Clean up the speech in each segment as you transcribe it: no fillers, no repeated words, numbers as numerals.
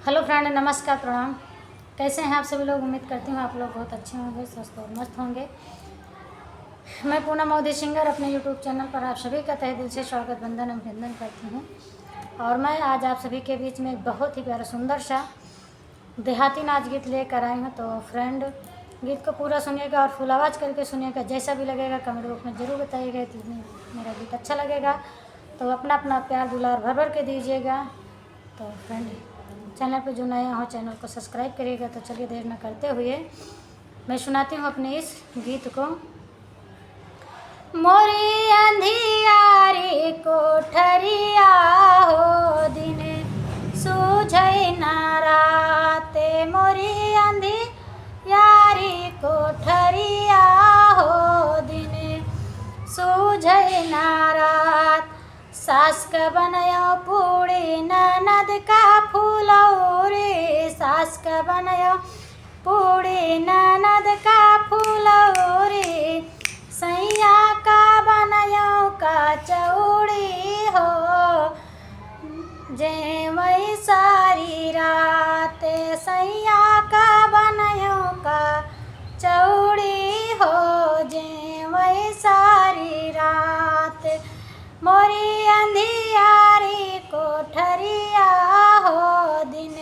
Hello friend, नमस्कार, प्रणाम। कैसे हैं आप सभी लोग? उम्मीद करती हूँ आप लोग बहुत अच्छे होंगे, स्वस्थ और मस्त होंगे। मैं पूनम मोदी सिंगर अपने यूट्यूब चैनल पर आप सभी का तहे दिल से स्वागत, वंदन अभिनंदन करती हूँ। और मैं आज आप सभी के बीच में एक बहुत ही प्यारा सुंदर सा देहाती नाच गीत लेकर आई हूँ। तो फ्रेंड, गीत को पूरा सुनिएगा और फुल आवाज़ करके सुनिएगा। जैसा भी लगेगा कमेंट बॉक्स में ज़रूर बताइएगा कि मेरा गीत अच्छा लगेगा तो अपना अपना प्यार दुलार भर भर के दीजिएगा। तो फ्रेंड, चैनल पे जो नया हो चैनल को सब्सक्राइब करिएगा। तो चलिए देर न करते हुए मैं सुनाती हूँ अपने इस गीत को। मोरी अंधियारी कोठरिया हो, दिन सूझै न राते। मोरी अंधियारी कोठरिया हो, दिन सूझै न रात। सास का बनायो पूड़ी ननद का फूलौरी, सास का बनायो पूड़ी ननद का फूलौरी। सैया का बनायो कचौड़ी हो, जेवै सारी रात। सैया का बनायो कचौड़ी हो, जेवै सारी रात। मोरी अंधियारी कोठरिया हो, दिन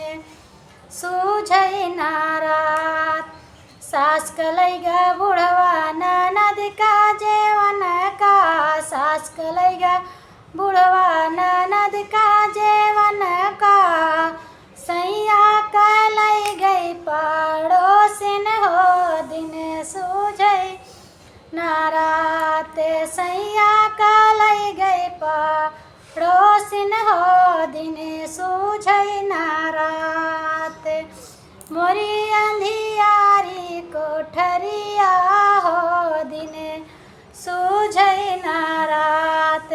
सूझै न रात। सास कलैगा बुढ़वा ननद का जेवन का, सास कलैगा बुढ़वा ननद का जेवन का। सैया कलै गई पड़ोसिन हो, दिन सूझै न रात। सैया कलै गई पड़ोसिन हो, दिन सूझै न रात। मोरी अंधियारी कोठरिया हो, दिन सूझै न रात।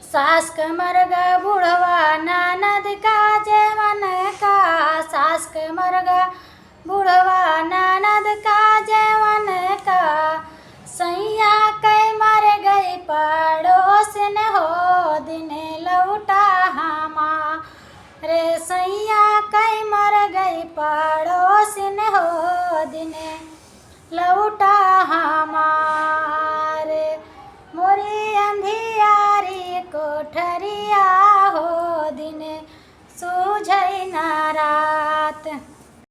सास का मरगा बुढ़वा ननद का जेवन का, सास का मरगा बुढ़वा ननद का